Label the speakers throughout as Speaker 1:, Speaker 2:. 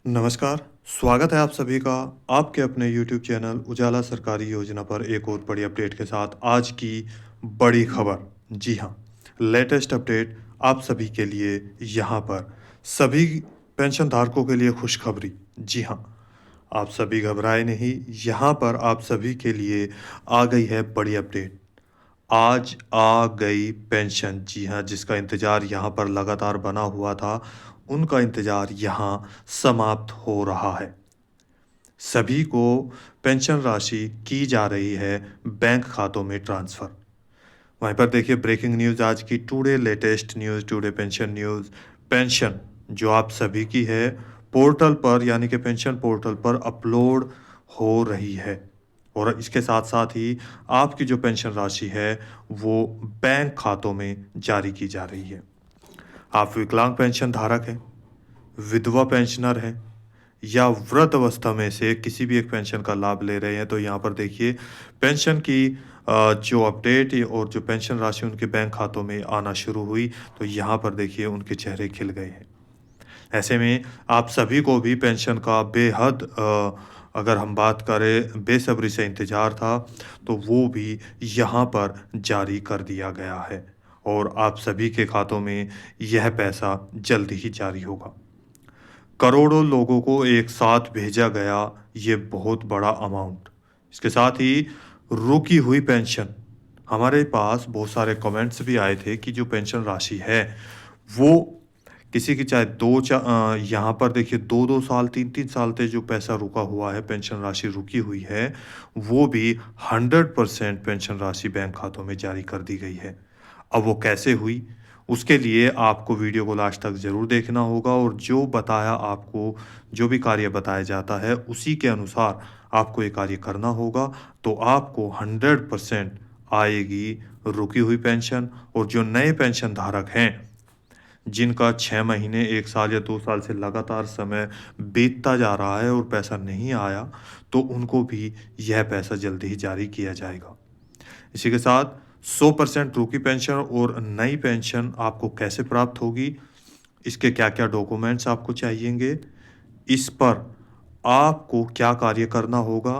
Speaker 1: नमस्कार, स्वागत है आप सभी का आपके अपने YouTube चैनल उजाला सरकारी योजना पर एक और बड़ी अपडेट के साथ आज की बड़ी खबर। जी हाँ, लेटेस्ट अपडेट आप सभी के लिए यहाँ पर सभी पेंशन धारकों के लिए खुशखबरी। जी हाँ, आप सभी घबराए नहीं, यहाँ पर आप सभी के लिए आ गई है बड़ी अपडेट। आज आ गई पेंशन। जी हाँ, जिसका इंतज़ार यहाँ पर लगातार बना हुआ था, उनका इंतज़ार यहाँ समाप्त हो रहा है। सभी को पेंशन राशि की जा रही है बैंक खातों में ट्रांसफ़र। वहीं पर देखिए ब्रेकिंग न्यूज़ आज की today latest news today pension news. Pension जो आप सभी की है पोर्टल पर यानी कि पेंशन पोर्टल पर अपलोड हो रही है और इसके साथ साथ ही आपकी जो पेंशन राशि है वो बैंक खातों में जारी की जा रही है। आप विकलांग पेंशन धारक हैं, विधवा पेंशनर हैं या वृद्ध अवस्था में से किसी भी एक पेंशन का लाभ ले रहे हैं तो यहाँ पर देखिए पेंशन की जो अपडेट और जो पेंशन राशि उनके बैंक खातों में आना शुरू हुई तो यहाँ पर देखिए उनके चेहरे खिल गए हैं। ऐसे में आप सभी को भी पेंशन का बेहद अगर हम बात करें बेसब्री से इंतज़ार था तो वो भी यहाँ पर जारी कर दिया गया है और आप सभी के खातों में यह पैसा जल्द ही जारी होगा। करोड़ों लोगों को एक साथ भेजा गया ये बहुत बड़ा अमाउंट। इसके साथ ही रुकी हुई पेंशन। हमारे पास बहुत सारे कमेंट्स भी आए थे कि जो पेंशन राशि है वो किसी की चाहे यहाँ पर देखिए 2-2 साल 3-3 साल से जो पैसा रुका हुआ है पेंशन राशि रुकी हुई है वो भी 100% पेंशन राशि बैंक खातों में जारी कर दी गई है। अब वो कैसे हुई उसके लिए आपको वीडियो को लास्ट तक ज़रूर देखना होगा और जो बताया आपको जो भी कार्य बताया जाता है उसी के अनुसार आपको ये कार्य करना होगा तो आपको 100% आएगी रुकी हुई पेंशन। और जो नए पेंशन धारक हैं जिनका 6 महीने 1 साल या 2 साल से लगातार समय बीतता जा रहा है और पैसा नहीं आया तो उनको भी यह पैसा जल्द ही जारी किया जाएगा। इसी के साथ 100% रुकी पेंशन और नई पेंशन आपको कैसे प्राप्त होगी, इसके क्या-क्या डॉक्यूमेंट्स आपको चाहिएंगे, इस पर आपको क्या कार्य करना होगा,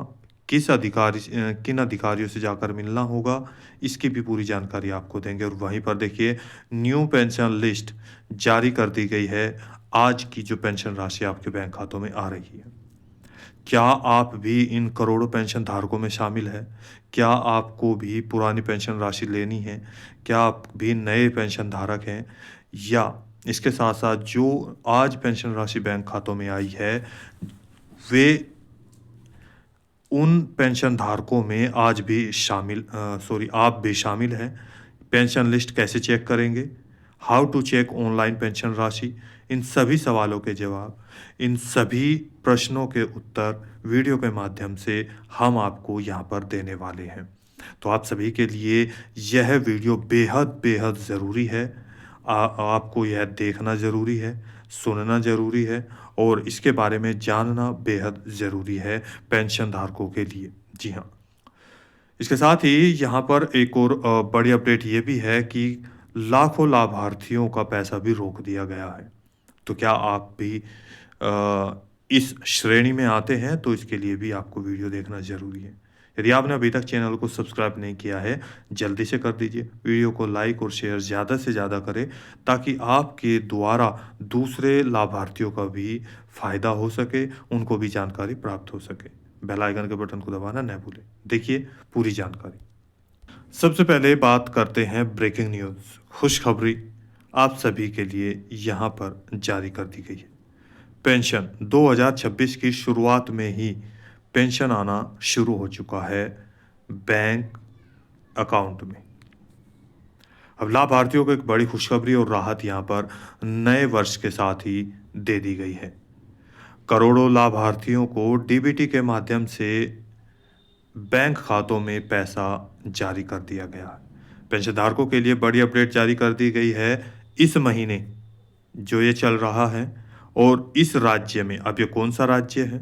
Speaker 1: किन अधिकारियों से जाकर मिलना होगा, इसकी भी पूरी जानकारी आपको देंगे। और वहीं पर देखिए न्यू पेंशन लिस्ट जारी कर दी गई है। आज की जो पेंशन राशि आपके बैंक खातों में आ रही है। क्या आप भी इन करोड़ों पेंशन धारकों में शामिल हैं? क्या आपको भी पुरानी पेंशन राशि लेनी है? क्या आप भी नए पेंशन धारक हैं? या इसके साथ-साथ जो आज पेंशन राशि बैंक खातों में आई है, वे उन पेंशन धारकों में आज भी आप भी शामिल हैं। पेंशन लिस्ट कैसे चेक करेंगे? How to check online pension राशि? इन सभी सवालों के जवाब, इन सभी प्रश्नों के उत्तर वीडियो के माध्यम से हम आपको यहाँ पर देने वाले हैं। तो आप सभी के लिए यह वीडियो बेहद ज़रूरी है। आपको यह देखना ज़रूरी है, सुनना ज़रूरी है और इसके बारे में जानना बेहद ज़रूरी है पेंशन धारकों के लिए। जी हाँ। इसके साथ ही यहाँ पर एक और बड़ी अपडेट ये भी है कि लाखों लाभार्थियों का पैसा भी रोक दिया गया है। तो क्या आप भी इस श्रेणी में आते हैं तो इसके लिए भी आपको वीडियो देखना ज़रूरी है। यदि आपने अभी तक चैनल को सब्सक्राइब नहीं किया है, जल्दी से कर दीजिए। वीडियो को लाइक और शेयर ज़्यादा से ज़्यादा करें ताकि आपके द्वारा दूसरे लाभार्थियों का भी फ़ायदा हो सके, उनको भी जानकारी प्राप्त हो सके। बेल आइकन के बटन को दबाना न भूलें। देखिए पूरी जानकारी। सबसे पहले बात करते हैं ब्रेकिंग न्यूज़। खुशखबरी आप सभी के लिए यहाँ पर जारी कर दी गई है। पेंशन 2026 की शुरुआत में ही पेंशन आना शुरू हो चुका है बैंक अकाउंट में। अब लाभार्थियों को एक बड़ी खुशखबरी और राहत यहाँ पर नए वर्ष के साथ ही दे दी गई है। करोड़ों लाभार्थियों को डीबीटी के माध्यम से बैंक खातों में पैसा जारी कर दिया गया है। पेंशनधारकों के लिए बड़ी अपडेट जारी कर दी गई है इस महीने जो ये चल रहा है। और इस राज्य में अब ये कौन सा राज्य है?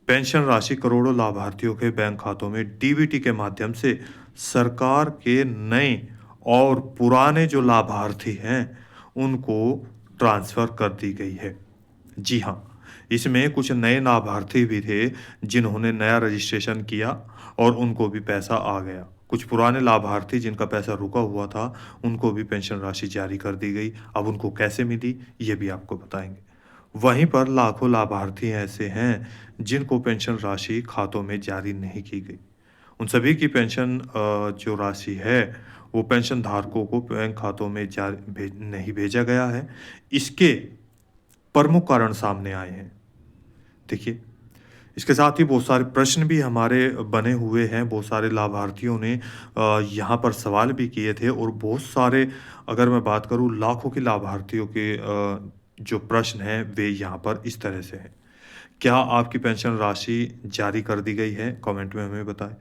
Speaker 1: पेंशन राशि करोड़ों लाभार्थियों के बैंक खातों में डीबीटी के माध्यम से सरकार के नए और पुराने जो लाभार्थी हैं उनको ट्रांसफ़र कर दी गई है। जी हाँ, इसमें कुछ नए लाभार्थी भी थे जिन्होंने नया रजिस्ट्रेशन किया और उनको भी पैसा आ गया। कुछ पुराने लाभार्थी जिनका पैसा रुका हुआ था, उनको भी पेंशन राशि जारी कर दी गई। अब उनको कैसे मिली, ये भी आपको बताएँगे। वहीं पर लाखों लाभार्थी ऐसे हैं जिनको पेंशन राशि खातों में जारी नहीं की गई। उन सभी की पेंशन जो राशि है, वो पेंशन धारकों को बैंक खातों में नहीं भेजा गया है। इसके प्रमुख कारण सामने आए हैं। देखिए, इसके साथ ही बहुत सारे प्रश्न भी हमारे बने हुए हैं। बहुत सारे लाभार्थियों ने यहाँ पर सवाल भी किए थे और बहुत सारे, अगर मैं बात करूँ, लाखों के लाभार्थियों के जो प्रश्न हैं वे यहाँ पर इस तरह से हैं। क्या आपकी पेंशन राशि जारी कर दी गई है? कमेंट में हमें बताएं।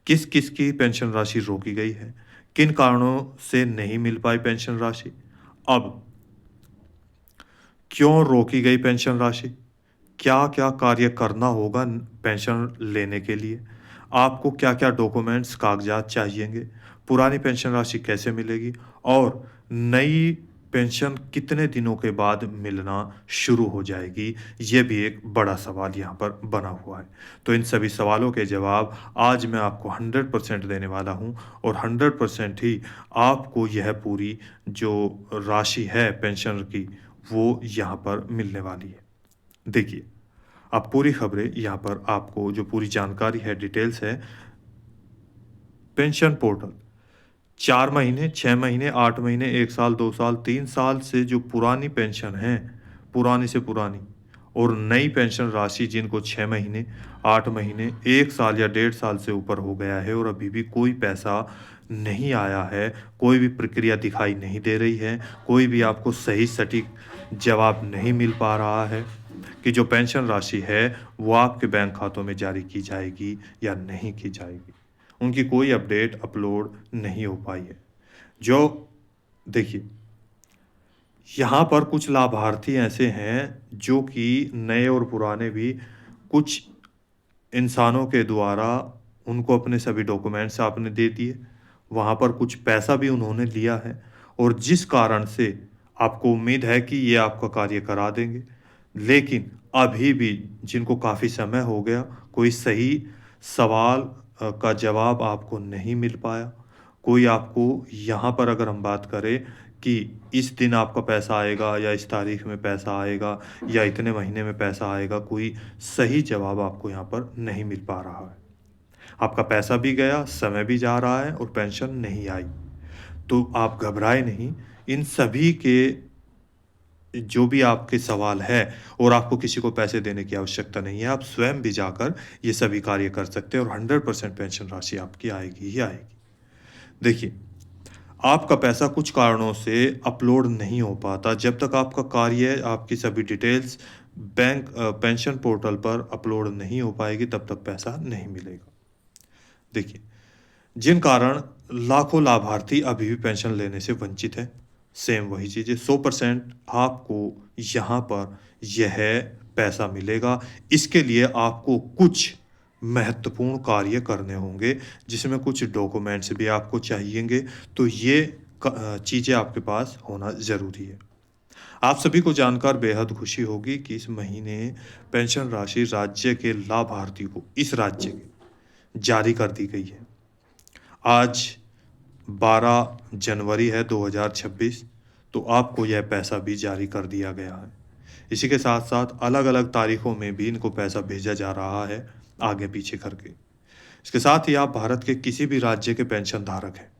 Speaker 1: किस-किस की पेंशन राशि रोकी गई है? किन कारणों से नहीं मिल पाई पेंशन राशि? अब क्यों रोकी गई पेंशन राशि? क्या-क्या कार्य करना होगा पेंशन लेने के लिए? आपको क्या-क्या डॉक्यूमेंट्स, कागज़ात चाहिएँगे? पुरानी पेंशन राशि कैसे मिलेगी? और नई पेंशन कितने दिनों के बाद मिलना शुरू हो जाएगी? ये भी एक बड़ा सवाल यहाँ पर बना हुआ है। तो इन सभी सवालों के जवाब आज मैं आपको 100% देने वाला हूँ और 100% ही आपको यह पूरी जो राशि है पेंशन की, वो यहाँ पर मिलने वाली है। देखिए, अब पूरी खबरें यहाँ पर आपको जो पूरी जानकारी है, डिटेल्स है, पेंशन पोर्टल 4 महीने, 6 महीने, 8 महीने, 1 साल, 2 साल, 3 साल से जो पुरानी पेंशन है, पुरानी से पुरानी, और नई पेंशन राशि जिनको 6 महीने, 8 महीने, 1 साल या 1.5 साल से ऊपर हो गया है और अभी भी कोई पैसा नहीं आया है, कोई भी प्रक्रिया दिखाई नहीं दे रही है, कोई भी आपको सही सटीक जवाब नहीं मिल पा रहा है कि जो पेंशन राशि है वो आपके बैंक खातों में जारी की जाएगी या नहीं की जाएगी। उनकी कोई अपडेट अपलोड नहीं हो पाई है। जो देखिए, यहाँ पर कुछ लाभार्थी ऐसे हैं जो कि नए और पुराने भी, कुछ इंसानों के द्वारा उनको अपने सभी डॉक्यूमेंट्स आपने दे दिए। वहाँ पर कुछ पैसा भी उन्होंने लिया है और जिस कारण से आपको उम्मीद है कि ये आपका कार्य करा देंगे। लेकिन अभी भी जिनको काफ़ी समय हो गया, कोई सही सवाल का जवाब आपको नहीं मिल पाया। कोई आपको यहाँ पर, अगर हम बात करें कि इस दिन आपका पैसा आएगा या इस तारीख में पैसा आएगा या इतने महीने में पैसा आएगा, कोई सही जवाब आपको यहाँ पर नहीं मिल पा रहा है। आपका पैसा भी गया, समय भी जा रहा है और पेंशन नहीं आई। तो आप घबराएँ नहीं, इन सभी के जो भी आपके सवाल है, और आपको किसी को पैसे देने की आवश्यकता नहीं है, आप स्वयं भी जाकर ये सभी कार्य कर सकते हैं और 100% पेंशन राशि आपकी आएगी ही आएगी। देखिए, आपका पैसा कुछ कारणों से अपलोड नहीं हो पाता। जब तक आपका कार्य, आपकी सभी डिटेल्स बैंक पेंशन पोर्टल पर अपलोड नहीं हो पाएगी, तब तक पैसा नहीं मिलेगा। देखिए, जिन कारण लाखों लाभार्थी अभी भी पेंशन लेने से वंचित हैं, सेम वही चीज़ें, 100% आपको यहाँ पर यह पैसा मिलेगा। इसके लिए आपको कुछ महत्वपूर्ण कार्य करने होंगे, जिसमें कुछ डॉक्यूमेंट्स भी आपको चाहिएँगे। तो ये चीज़ें आपके पास होना ज़रूरी है। आप सभी को जानकर बेहद खुशी होगी कि इस महीने पेंशन राशि राज्य के लाभार्थी को, इस राज्य के, जारी कर दी गई है। आज 12 जनवरी है 2026, तो आपको यह पैसा भी जारी कर दिया गया है। इसी के साथ-साथ अलग-अलग तारीखों में भी इनको पैसा भेजा जा रहा है, आगे-पीछे करके। इसके साथ ही आप भारत के किसी भी राज्य के पेंशन धारक हैं।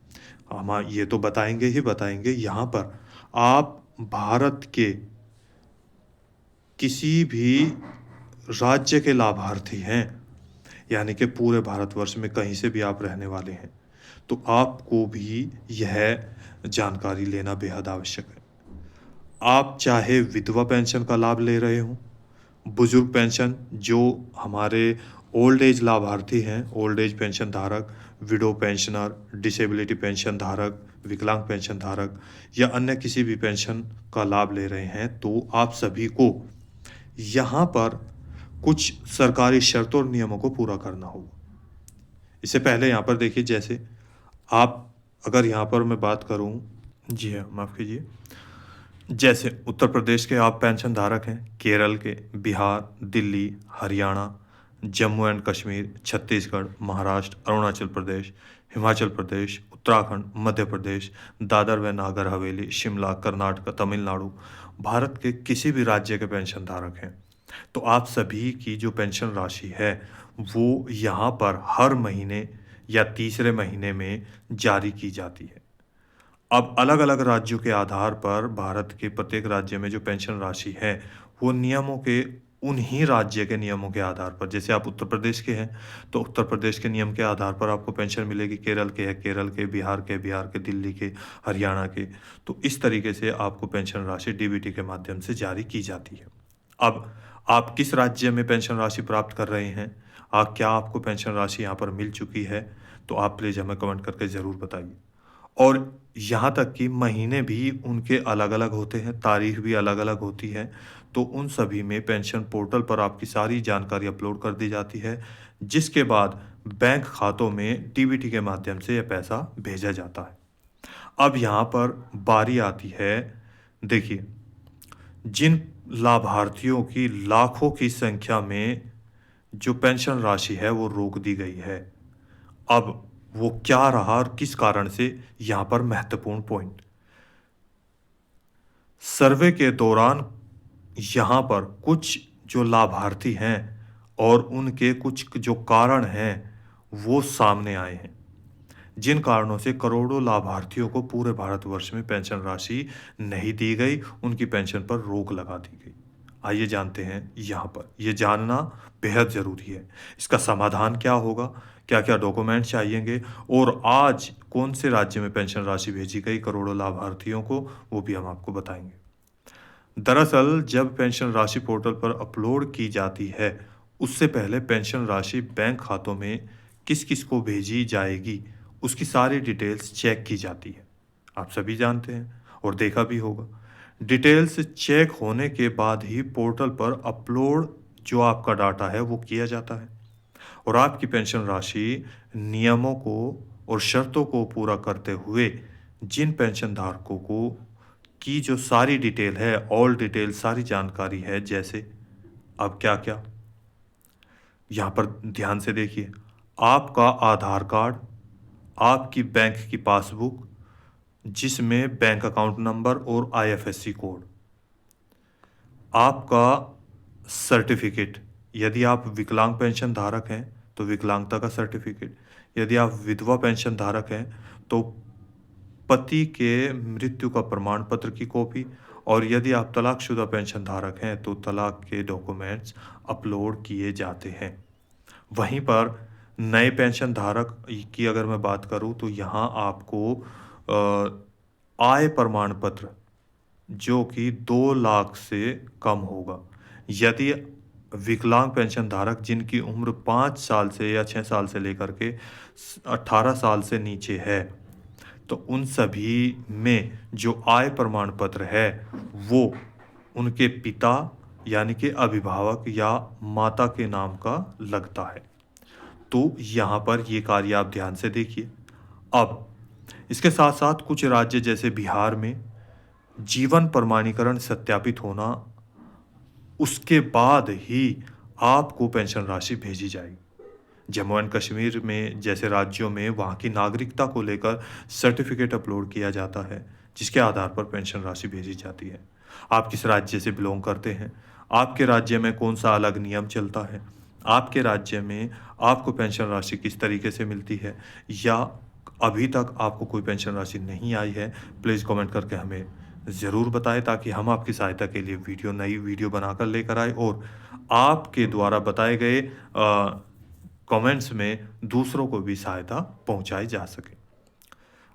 Speaker 1: हम ये तो बताएँगे ही बताएँगे, यहाँ पर आप भारत के किसी भी राज्य के लाभार्थी हैं, यानी कि पूरे भारतवर्ष में कहीं से भी आप रहने वाले हैं, तो आपको भी यह जानकारी लेना बेहद आवश्यक है। आप चाहे विधवा पेंशन का लाभ ले रहे हों, बुजुर्ग पेंशन, जो हमारे ओल्ड एज लाभार्थी हैं, ओल्ड एज पेंशन धारक, विडो पेंशनर, डिसेबिलिटी पेंशन धारक, विकलांग पेंशन धारक या अन्य किसी भी पेंशन का लाभ ले रहे हैं, तो आप सभी को यहाँ पर कुछ सरकारी शर्तों और नियमों को पूरा करना होगा। इससे पहले यहाँ पर देखिए, जैसे आप, अगर यहाँ पर मैं बात करूँ, जी हाँ, माफ़ कीजिए। जैसे उत्तर प्रदेश के आप पेंशन धारक हैं, केरल के, बिहार, दिल्ली, हरियाणा, जम्मू एंड कश्मीर, छत्तीसगढ़, महाराष्ट्र, अरुणाचल प्रदेश, हिमाचल प्रदेश, उत्तराखंड, मध्य प्रदेश, दादर व नागर हवेली, शिमला, कर्नाटक, तमिलनाडु, भारत के किसी भी राज्य के पेंशन धारक हैं। तो आप सभी की जो पेंशन राशि है वो यहाँ पर हर महीने या तीसरे महीने में जारी की जाती है। अब अलग-अलग राज्यों के आधार पर भारत के प्रत्येक राज्य में जो पेंशन राशि है, वो नियमों के उन्हीं राज्य के नियमों के आधार पर, जैसे आप उत्तर प्रदेश के हैं, तो उत्तर प्रदेश के नियम के आधार पर आपको पेंशन मिलेगी, केरल के हैं, केरल के, बिहार के, दिल्ली के, हरियाणा के। तो इस तरीके से आपको पेंशन राशि डीबीटी के माध्यम से जारी की जाती है। अब आप किस राज्य में पेंशन राशि प्राप्त कर रहे हैं? क्या आपको पेंशन राशि यहाँ पर मिल चुकी है? तो आप प्लीज़ हमें कमेंट करके ज़रूर बताइए। और यहाँ तक कि महीने भी उनके अलग-अलग होते हैं, तारीख भी अलग-अलग होती है, तो उन सभी में पेंशन पोर्टल पर आपकी सारी जानकारी अपलोड कर दी जाती है, जिसके बाद बैंक खातों में डीबीटी के माध्यम से यह पैसा भेजा जाता है। अब यहाँ पर बारी आती है, देखिए, जिन लाभार्थियों की लाखों की संख्या में जो पेंशन राशि है वो रोक दी गई है। अब वो क्या रहा और किस कारण से, यहाँ पर महत्वपूर्ण पॉइंट। सर्वे के दौरान यहाँ पर कुछ जो लाभार्थी हैं और उनके कुछ जो कारण हैं वो सामने आए हैं, जिन कारणों से करोड़ों लाभार्थियों को पूरे भारतवर्ष में पेंशन राशि नहीं दी गई, उनकी पेंशन पर रोक लगा दी गई। आइए जानते हैं यहाँ पर, ये जानना बेहद ज़रूरी है। इसका समाधान क्या होगा, क्या-क्या डॉक्यूमेंट चाहिएंगे और आज कौन से राज्य में पेंशन राशि भेजी गई करोड़ों लाभार्थियों को, वो भी हम आपको बताएंगे। दरअसल जब पेंशन राशि पोर्टल पर अपलोड की जाती है, उससे पहले पेंशन राशि बैंक खातों में किस-किस को भेजी जाएगी, उसकी सारी डिटेल्स चेक की जाती है। आप सभी जानते हैं और देखा भी होगा। डिटेल्स चेक होने के बाद ही पोर्टल पर अपलोड जो आपका डाटा है वो किया जाता है और आपकी पेंशन राशि नियमों को और शर्तों को पूरा करते हुए जिन पेंशन धारकों को की जो सारी डिटेल है, ऑल डिटेल सारी जानकारी है, जैसे अब क्या-क्या यहाँ पर ध्यान से देखिए, आपका आधार कार्ड, आपकी बैंक की पासबुक जिसमें बैंक अकाउंट नंबर और आईएफएससी कोड, आपका सर्टिफिकेट, यदि आप विकलांग पेंशन धारक हैं तो विकलांगता का सर्टिफिकेट, यदि आप विधवा पेंशन धारक हैं तो पति के मृत्यु का प्रमाण पत्र की कॉपी और यदि आप तलाकशुदा पेंशन धारक हैं तो तलाक के डॉक्यूमेंट्स अपलोड किए जाते हैं। वहीं पर नए पेंशन धारक की अगर मैं बात करूं तो यहाँ आपको आय प्रमाण पत्र जो कि 2 लाख से कम होगा। यदि विकलांग पेंशन धारक जिनकी उम्र 5 साल से या 6 साल से लेकर के 18 साल से नीचे है, तो उन सभी में जो आय प्रमाण पत्र है वो उनके पिता यानी कि अभिभावक या माता के नाम का लगता है। तो यहाँ पर ये कार्य आप ध्यान से देखिए। अब इसके साथ-साथ कुछ राज्य जैसे बिहार में जीवन प्रमाणीकरण सत्यापित होना, उसके बाद ही आपको पेंशन राशि भेजी जाएगी। जम्मू एंड कश्मीर में जैसे राज्यों में वहाँ की नागरिकता को लेकर सर्टिफिकेट अपलोड किया जाता है, जिसके आधार पर पेंशन राशि भेजी जाती है। आप किस राज्य से बिलॉन्ग करते हैं? आपके राज्य में कौन-सा अलग नियम चलता है? आपके राज्य में आपको पेंशन राशि किस तरीके से मिलती है? या अभी तक आपको कोई पेंशन राशि नहीं आई है? प्लीज़ कमेंट करके हमें ज़रूर बताएँ ताकि हम आपकी सहायता के लिए नई वीडियो बनाकर लेकर आएँ और आपके द्वारा बताए गए कमेंट्स में दूसरों को भी सहायता पहुंचाई जा सके।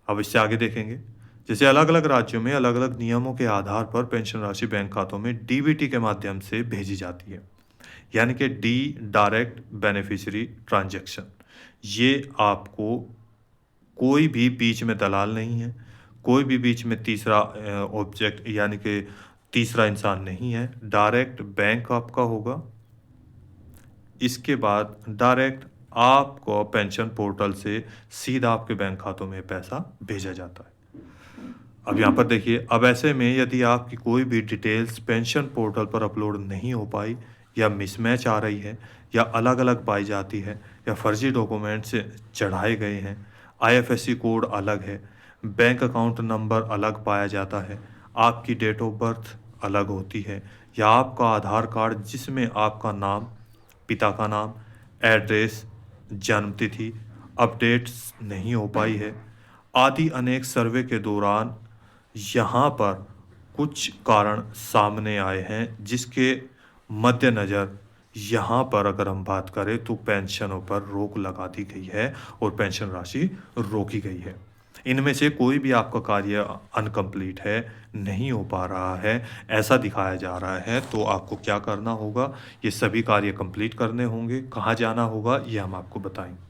Speaker 1: अब इससे आगे देखेंगे, जैसे अलग-अलग राज्यों में अलग-अलग नियमों के आधार पर पेंशन राशि बैंक खातों में डीबीटी के माध्यम से भेजी जाती है, यानी कि डायरेक्ट बेनिफिशियरी ट्रांजैक्शन। ये आपको कोई भी बीच में दलाल नहीं है, कोई भी बीच में तीसरा ऑब्जेक्ट यानी कि तीसरा इंसान नहीं है, डायरेक्ट बैंक आपका होगा। इसके बाद डायरेक्ट आपको पेंशन पोर्टल से सीधा आपके बैंक खातों में पैसा भेजा जाता है। अब यहाँ पर देखिए, अब ऐसे में यदि आपकी कोई भी डिटेल्स पेंशन पोर्टल पर अपलोड नहीं हो पाई या मिसमैच आ रही है या अलग-अलग पाई जाती है या फर्जी डॉक्यूमेंट्स चढ़ाए गए हैं, आईएफएससी कोड अलग है, बैंक अकाउंट नंबर अलग पाया जाता है, आपकी डेट ऑफ बर्थ अलग होती है या आपका आधार कार्ड जिसमें आपका नाम, पिता का नाम, एड्रेस, जन्मतिथि अपडेट्स नहीं हो पाई है, आदि अनेक सर्वे के दौरान यहाँ पर कुछ कारण सामने आए हैं जिसके मद्देनज़र यहाँ पर अगर हम बात करें तो पेंशनों पर रोक लगा दी गई है और पेंशन राशि रोकी गई है। इनमें से कोई भी आपका कार्य अनकम्प्लीट है, नहीं हो पा रहा है, ऐसा दिखाया जा रहा है, तो आपको क्या करना होगा? ये सभी कार्य कंप्लीट करने होंगे। कहाँ जाना होगा? ये हम आपको बताएँगे।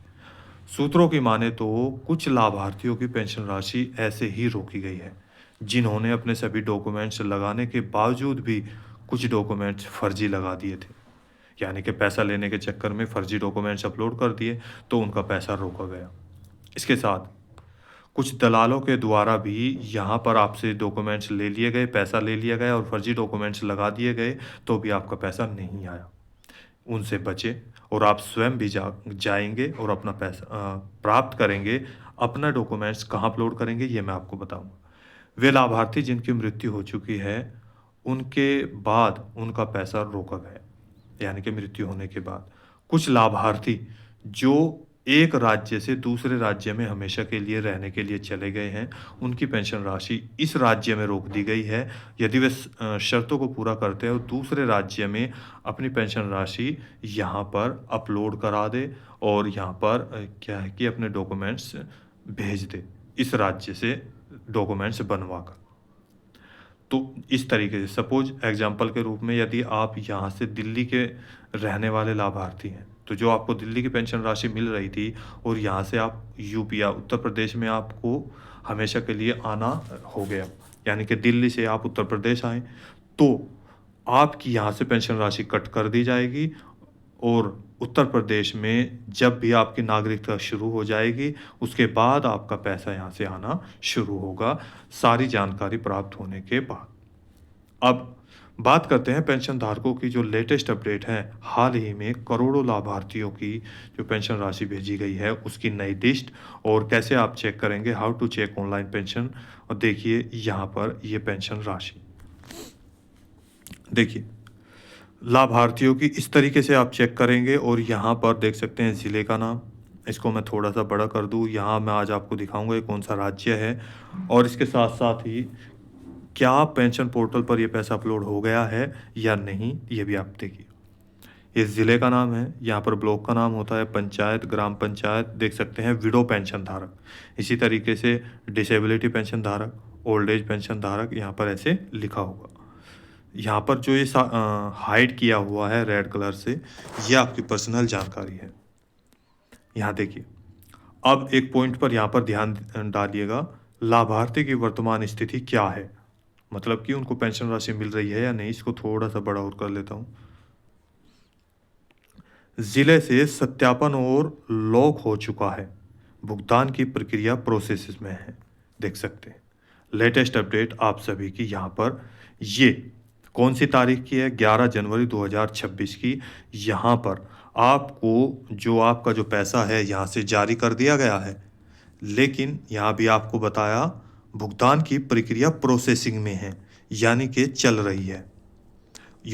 Speaker 1: सूत्रों की माने तो कुछ लाभार्थियों की पेंशन राशि ऐसे ही रोकी गई है, जिन्होंने अपने सभी डॉक्यूमेंट्स लगाने के बावजूद भी कुछ डॉक्यूमेंट्स फर्जी लगा दिए थे। यानी कि पैसा लेने के चक्कर में फर्जी डॉक्यूमेंट्स अपलोड कर दिए, तो उनका पैसा रोका गया। इसके साथ कुछ दलालों के द्वारा भी यहाँ पर आपसे डॉक्यूमेंट्स ले लिए गए, पैसा ले लिया गया और फर्जी डॉक्यूमेंट्स लगा दिए गए, तो भी आपका पैसा नहीं आया। उनसे बचें और आप स्वयं भी जाएँगे और अपना पैसा प्राप्त करेंगे। अपना डॉक्यूमेंट्स कहाँ अपलोड करेंगे, ये मैं आपको बताऊँगा। वे लाभार्थी जिनकी मृत्यु हो चुकी है, उनके बाद उनका पैसा रोका गया, यानी कि मृत्यु होने के बाद। कुछ लाभार्थी जो एक राज्य से दूसरे राज्य में हमेशा के लिए रहने के लिए चले गए हैं, उनकी पेंशन राशि इस राज्य में रोक दी गई है। यदि वे शर्तों को पूरा करते हैं और दूसरे राज्य में अपनी पेंशन राशि यहाँ पर अपलोड करा दें और यहाँ पर क्या है कि अपने डॉक्यूमेंट्स भेज दें, इस राज्य से डॉक्यूमेंट्स बनवा कर। तो इस तरीके से सपोज़ एग्ज़ाम्पल के रूप में यदि आप यहाँ से दिल्ली के रहने वाले लाभार्थी हैं, तो जो आपको दिल्ली की पेंशन राशि मिल रही थी और यहाँ से आप यूपी या उत्तर प्रदेश में आपको हमेशा के लिए आना हो गया, यानी कि दिल्ली से आप उत्तर प्रदेश आए, तो आपकी यहाँ से पेंशन राशि कट कर दी जाएगी और उत्तर प्रदेश में जब भी आपकी नागरिकता शुरू हो जाएगी, उसके बाद आपका पैसा यहाँ से आना शुरू होगा, सारी जानकारी प्राप्त होने के बाद। अब बात करते हैं पेंशन धारकों की जो लेटेस्ट अपडेट है। हाल ही में करोड़ों लाभार्थियों की जो पेंशन राशि भेजी गई है, उसकी नई लिस्ट और कैसे आप चेक करेंगे, how to check online pension. और देखिए यहाँ पर ये पेंशन राशि, देखिए लाभार्थियों की इस तरीके से आप चेक करेंगे और यहाँ पर देख सकते हैं ज़िले का नाम, इसको मैं थोड़ा सा बड़ा कर दूँ, यहाँ मैं आज आपको दिखाऊंगा ये कौन सा राज्य है और इसके साथ साथ ही क्या पेंशन पोर्टल पर ये पैसा अपलोड हो गया है या नहीं, ये भी आप देखिए। ये ज़िले का नाम है, यहाँ पर ब्लॉक का नाम होता है, पंचायत, ग्राम पंचायत, देख सकते हैं विडो पेंशन धारक। इसी तरीके से डिसेबिलिटी पेंशन धारक, ओल्ड एज पेंशन धारक, यहाँ पर ऐसे लिखा होगा। यहाँ पर जो ये हाइड किया हुआ है रेड कलर से, ये आपकी पर्सनल जानकारी है। यहाँ देखिए, अब एक पॉइंट पर यहाँ पर ध्यान डालिएगा, लाभार्थी की वर्तमान स्थिति क्या है, मतलब कि उनको पेंशन राशि मिल रही है या नहीं। इसको थोड़ा सा बड़ा और कर लेता हूँ। जिले से सत्यापन और लॉक हो चुका है, भुगतान की प्रक्रिया प्रोसेस में है, देख सकते हैं। लेटेस्ट अपडेट आप सभी की यहाँ पर, ये कौन सी तारीख की है, 11 जनवरी 2026 की। यहाँ पर आपको जो आपका जो पैसा है यहाँ से जारी कर दिया गया है, लेकिन यहाँ भी आपको बताया भुगतान की प्रक्रिया प्रोसेसिंग में है, यानी कि चल रही है।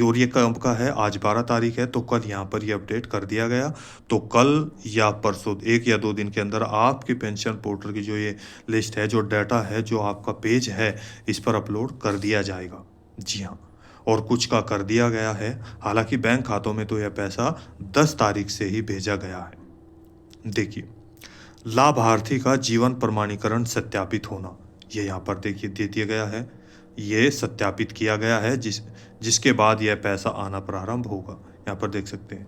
Speaker 1: और ये कब का है, आज 12 तारीख है, तो कल यहाँ पर ये अपडेट कर दिया गया। तो कल या परसों 1 या 2 दिन के अंदर आपकी पेंशन पोर्टल की जो ये लिस्ट है, जो डाटा है, जो आपका पेज है, इस पर अपलोड कर दिया जाएगा। जी हाँ, और कुछ का कर दिया गया है। हालांकि बैंक खातों में तो यह पैसा 10 तारीख से ही भेजा गया है। देखिए, लाभार्थी का जीवन प्रमाणीकरण सत्यापित होना, ये यहाँ पर देखिए दे दिया गया है, ये सत्यापित किया गया है जिसके बाद यह पैसा आना प्रारंभ होगा। यहाँ पर देख सकते हैं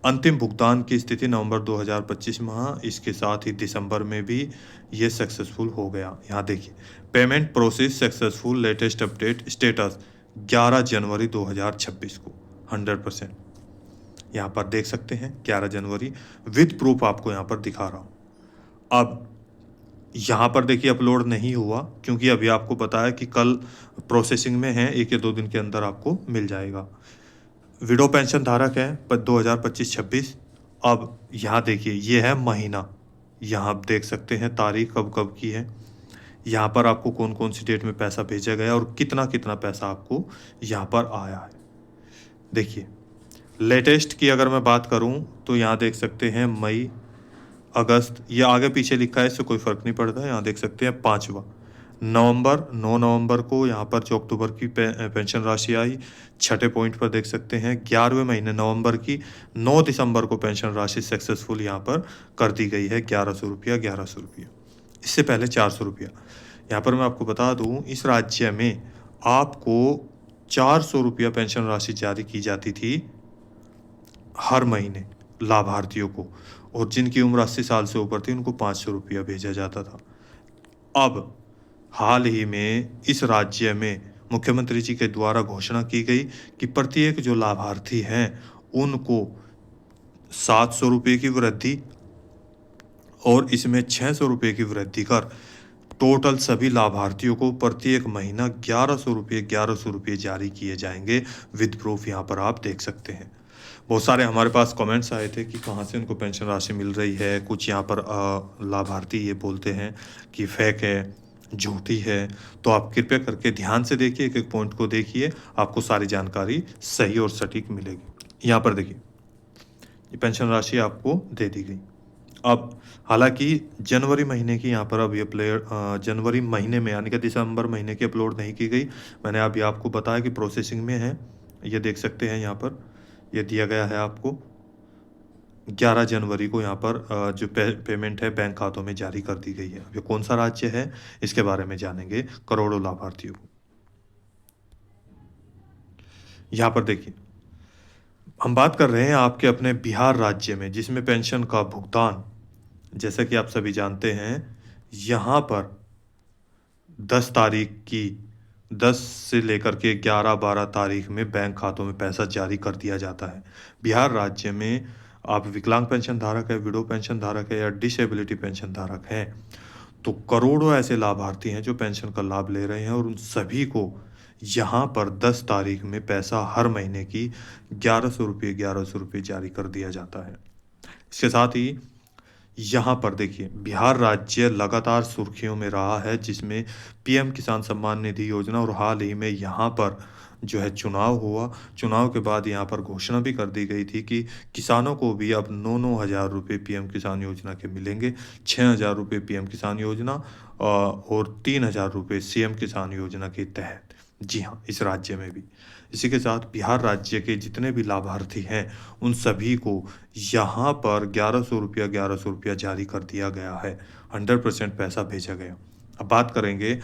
Speaker 1: अंतिम भुगतान की स्थिति नवंबर 2025 माह, इसके साथ ही दिसंबर में भी ये सक्सेसफुल हो गया। यहाँ देखिए, payment process successful, latest update status 11 जनवरी 2026 को 100%। यहाँ पर देख सकते हैं 11 जनवरी विद प्रूफ आपको यहाँ पर दिखा रहा हूँ। अब यहाँ पर देखिए अपलोड नहीं हुआ क्योंकि अभी आपको पता है कि कल प्रोसेसिंग में है, 1 या 2 दिन के अंदर आपको मिल जाएगा। विडो पेंशन धारक है पर 2025-26। अब यहाँ देखिए ये है महीना, यहाँ आप देख सकते हैं तारीख कब कब की है, यहाँ पर आपको कौन कौन सी डेट में पैसा भेजा गया और कितना कितना पैसा आपको यहाँ पर आया है। देखिए लेटेस्ट की अगर मैं बात करूँ तो यहाँ देख सकते हैं मई, अगस्त, ये आगे पीछे लिखा है इससे कोई फ़र्क नहीं पड़ता। यहाँ देख सकते हैं 5वां नवंबर, 9 नवंबर को यहाँ पर जो अक्टूबर की पेंशन राशि आई, छठे पॉइंट पर देख सकते हैं 11वें महीने नवंबर की 9 दिसंबर को पेंशन राशि सक्सेसफुल यहाँ पर कर दी गई है, 1100 रुपया 1100 रुपया। इससे पहले 400 रुपया। यहाँ पर मैं आपको बता दूँ इस राज्य में आपको 400 रुपया पेंशन राशि जारी की जाती थी हर महीने लाभार्थियों को, और जिनकी उम्र 80 साल से ऊपर थी उनको 500 रुपया भेजा जाता था। अब हाल ही में इस राज्य में मुख्यमंत्री जी के द्वारा घोषणा की गई कि प्रत्येक जो लाभार्थी हैं उनको 700 रुपये की वृद्धि और इसमें 600 रुपये की वृद्धि कर टोटल सभी लाभार्थियों को प्रत्येक महीना 1100 रुपये जारी किए जाएंगे विद प्रूफ। यहाँ पर आप देख सकते हैं बहुत सारे हमारे पास कमेंट्स आए थे कि कहाँ से उनको पेंशन राशि मिल रही है। कुछ यहाँ पर लाभार्थी ये बोलते हैं कि फेक है, झूठी है, तो आप कृपया करके ध्यान से देखिए, एक एक पॉइंट को देखिए, आपको सारी जानकारी सही और सटीक मिलेगी। यहाँ पर देखिए ये पेंशन राशि आपको दे दी गई। अब हालांकि जनवरी महीने की यहाँ पर अभी जनवरी महीने में यानी कि दिसंबर महीने की अपलोड नहीं की गई। मैंने अभी आपको बताया कि प्रोसेसिंग में है। ये देख सकते हैं यहाँ पर ये दिया गया है आपको 11 जनवरी को यहाँ पर जो पेमेंट है बैंक खातों में जारी कर दी गई है। ये कौन सा राज्य है इसके बारे में जानेंगे करोड़ों लाभार्थियों को। यहाँ पर देखिए हम बात कर रहे हैं आपके अपने बिहार राज्य में, जिसमें पेंशन का भुगतान जैसा कि आप सभी जानते हैं यहाँ पर 10 तारीख की 10 से लेकर के 11-12 तारीख में बैंक खातों में पैसा जारी कर दिया जाता है। बिहार राज्य में आप विकलांग पेंशन धारक है, विडो पेंशन धारक है या डिसेबिलिटी पेंशन धारक हैं तो करोड़ों ऐसे लाभार्थी हैं जो पेंशन का लाभ ले रहे हैं और उन सभी को यहाँ पर 10 तारीख में पैसा हर महीने की 1100 रुपये जारी कर दिया जाता है। इसके साथ ही यहाँ पर देखिए बिहार राज्य लगातार सुर्खियों में रहा है, जिसमें पीएम किसान सम्मान निधि योजना और हाल ही में यहाँ पर जो है चुनाव हुआ। चुनाव के बाद यहाँ पर घोषणा भी कर दी गई थी कि किसानों को भी अब 9-9 हज़ार रुपये पीएम किसान योजना के मिलेंगे, 6,000 रुपये पीएम किसान योजना और 3,000 रुपये सीएम किसान योजना के तहत। जी हाँ, इस राज्य में भी। इसी के साथ बिहार राज्य के जितने भी लाभार्थी हैं उन सभी को यहाँ पर 1100 रुपया जारी कर दिया गया है। 100% पैसा भेजा गया। अब बात करेंगे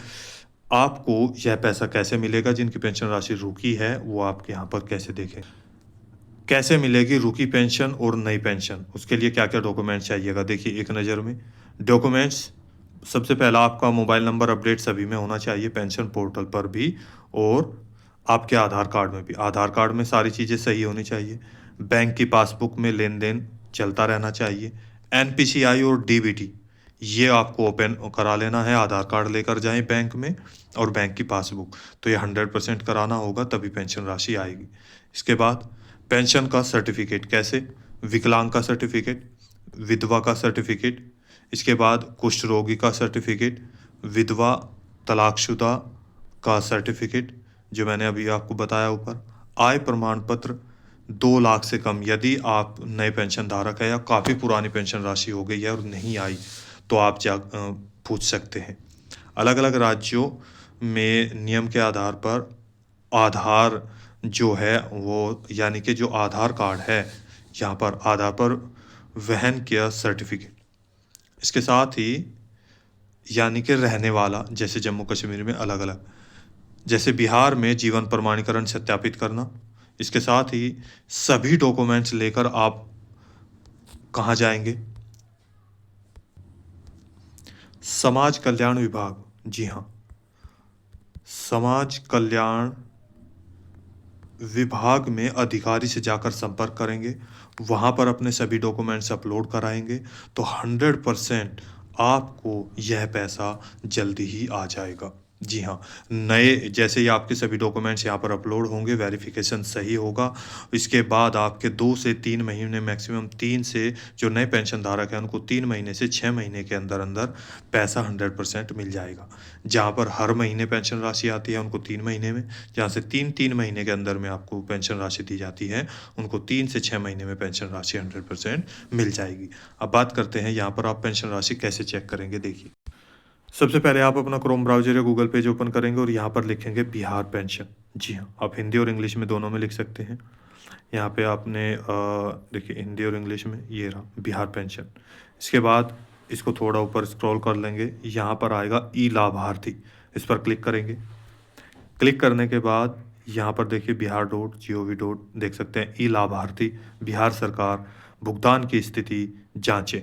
Speaker 1: आपको यह पैसा कैसे मिलेगा। जिनकी पेंशन राशि रुकी है वो आपके यहाँ पर कैसे देखें, कैसे मिलेगी रुकी पेंशन और नई पेंशन, उसके लिए क्या क्या डॉक्यूमेंट चाहिएगा। देखिए एक नज़र में डॉक्यूमेंट्स, सबसे पहला आपका मोबाइल नंबर अपडेट सभी में होना चाहिए, पेंशन पोर्टल पर भी और आपके आधार कार्ड में भी। आधार कार्ड में सारी चीज़ें सही होनी चाहिए। बैंक की पासबुक में लेन देन चलता रहना चाहिए। एनपीसीआई और डीबीटी ये आपको ओपन करा लेना है। आधार कार्ड लेकर जाएं बैंक में और बैंक की पासबुक, तो ये 100% कराना होगा तभी पेंशन राशि आएगी। इसके बाद पेंशन का सर्टिफिकेट कैसे, विकलांग का सर्टिफिकेट, विधवा का सर्टिफिकेट, इसके बाद कुष्ठ रोगी का सर्टिफिकेट, विधवा तलाकशुदा का सर्टिफिकेट जो मैंने अभी आपको बताया ऊपर, आय प्रमाण पत्र 2 लाख से कम यदि आप नए पेंशन धारक है या काफ़ी पुरानी पेंशन राशि हो गई है और नहीं आई तो आप पूछ सकते हैं। अलग अलग राज्यों में नियम के आधार पर आधार जो है वो यानी कि जो आधार कार्ड है यहाँ पर आधार पर वहन किया सर्टिफिकेट, इसके साथ ही यानी कि रहने वाला, जैसे जम्मू कश्मीर में अलग अलग, जैसे बिहार में जीवन प्रमाणीकरण सत्यापित करना। इसके साथ ही सभी डॉक्यूमेंट्स लेकर आप कहाँ जाएंगे, समाज कल्याण विभाग। जी हाँ, समाज कल्याण विभाग में अधिकारी से जाकर संपर्क करेंगे, वहाँ पर अपने सभी डॉक्यूमेंट्स अपलोड कराएंगे तो 100% आपको यह पैसा जल्दी ही आ जाएगा। जी हाँ, नए जैसे ही आपके सभी डॉक्यूमेंट्स यहाँ पर अपलोड होंगे, वेरिफ़िकेशन सही होगा, इसके बाद आपके 2 से 3 महीने मैक्सिमम 3 से जो नए पेंशन धारक हैं, उनको 3 महीने से 6 महीने के अंदर-अंदर पैसा 100% मिल जाएगा। जहाँ पर हर महीने पेंशन राशि आती है, उनको 3 महीने में, जहाँ से 3-3 महीने के अंदर में आपको पेंशन राशि दी जाती है, उनको 3 से 6 महीने में पेंशन राशि 100% मिल जाएगी। अब बात करते हैं यहाँ पर आप पेंशन राशि कैसे चेक करेंगे, देखिए। सबसे पहले आप अपना क्रोम ब्राउज़र या गूगल पेज ओपन करेंगे और यहाँ पर लिखेंगे बिहार पेंशन। जी हाँ, आप हिंदी और इंग्लिश में दोनों में लिख सकते हैं। यहाँ पे आपने देखिए हिंदी और इंग्लिश में ये रहा बिहार पेंशन। इसके बाद इसको थोड़ा ऊपर स्क्रॉल कर लेंगे, यहाँ पर आएगा ई लाभार्थी, इस पर क्लिक करेंगे। क्लिक करने के बाद यहाँ पर देखिए बिहार.gov. देख सकते हैं ई लाभार्थी बिहार सरकार भुगतान की स्थिति जांचें।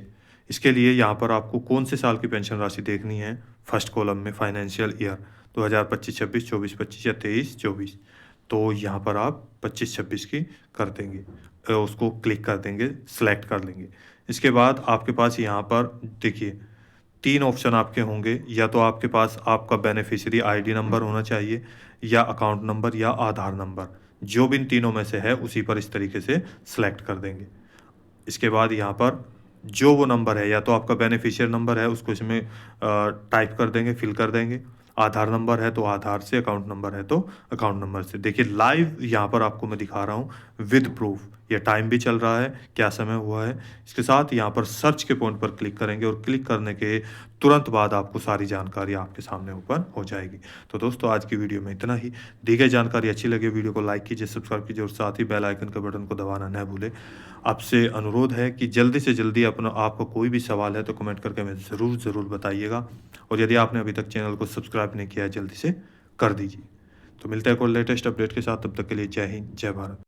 Speaker 1: इसके लिए यहाँ पर आपको कौन से साल की पेंशन राशि देखनी है, फर्स्ट कॉलम में फाइनेंशियल ईयर 2025-26, 24-25 या 23-24, तो यहाँ पर आप 25-26 की कर देंगे, उसको क्लिक कर देंगे, सेलेक्ट कर लेंगे। इसके बाद आपके पास यहाँ पर देखिए 3 ऑप्शन आपके होंगे, या तो आपके पास आपका बेनिफिशियरी आईडी नंबर होना चाहिए, या अकाउंट नंबर, या आधार नंबर, जो भी इन तीनों में से है उसी पर इस तरीके से सेलेक्ट कर देंगे। इसके बाद यहाँ पर जो वो नंबर है, या तो आपका बेनिफिशियरी नंबर है उसको इसमें टाइप कर देंगे, फिल कर देंगे। आधार नंबर है तो आधार से, अकाउंट नंबर है तो अकाउंट नंबर से। देखिए लाइव यहाँ पर आपको मैं दिखा रहा हूँ विद प्रूफ, ये टाइम भी चल रहा है, क्या समय हुआ है। इसके साथ यहाँ पर सर्च के पॉइंट पर क्लिक करेंगे और क्लिक करने के तुरंत बाद आपको सारी जानकारी आपके सामने ओपन हो जाएगी। तो दोस्तों आज की वीडियो में इतना ही। दी गई जानकारी अच्छी लगे वीडियो को लाइक कीजिए, सब्सक्राइब कीजिए और साथ ही बेल आइकन के बटन को दबाना न भूलें। आपसे अनुरोध है कि जल्दी से जल्दी अपना आपका कोई भी सवाल है तो कमेंट करके हमें ज़रूर बताइएगा, और यदि आपने अभी तक चैनल को सब्सक्राइब नहीं किया है जल्दी से कर दीजिए। तो मिलते हैं कोई लेटेस्ट अपडेट के साथ, तब तक के लिए जय हिंद, जय भारत।